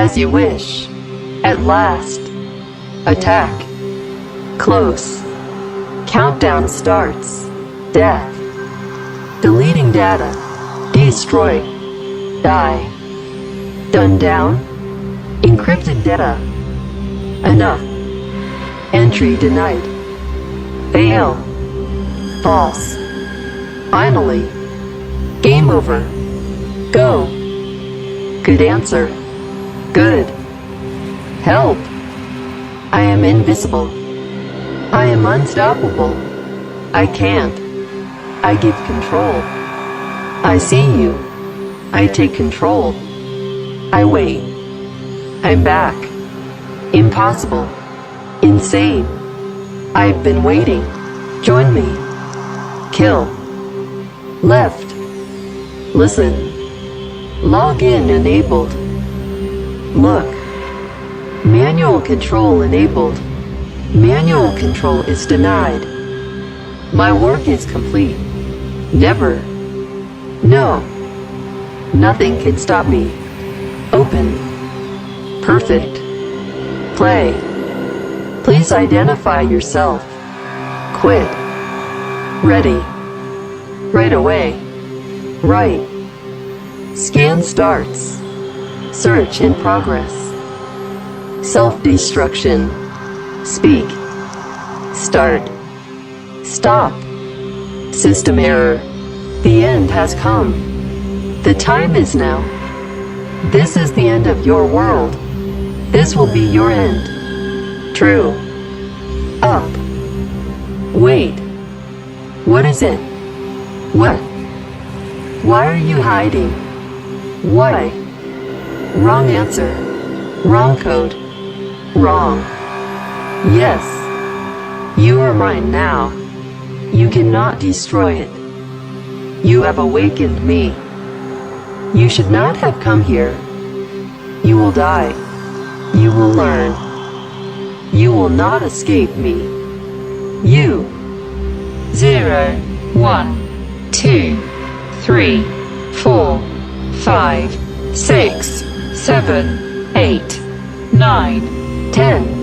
As you wish. At last. Attack. Close. Countdown starts. Death. Deleting data. Destroy. Die. Done down. Encrypted data. Enough. Entry denied. Fail. False. Finally. Game over. Go. Good answer. Good. Help. I am invisible. I am unstoppable. I can't. I give control. I see you. I take control. I wait. I'm back. Impossible. Insane. I've been waiting. Join me. Kill. Left. Listen. Log in enabled. Look. Manual control enabled. Manual control is denied. My work is complete. Never. No. Nothing can stop me. Open. Perfect. Play. Please identify yourself. Quit. Ready. Right away. Right. Scan starts. Search in progress. Self-destruction. Speak. Start. Stop. System error. The end has come. The time is now. This is the end of your world. This will be your end. True. Up. Wait. What is it? What? Why are you hiding? Why? Wrong answer. Wrong code. Wrong. Yes. You are mine now. You cannot destroy it. You have awakened me. You should not have come here. You will die. You will learn. You will not escape me. You. 0, 1, 2, 3, 4, 5, 6, 7, 8, 9, 10.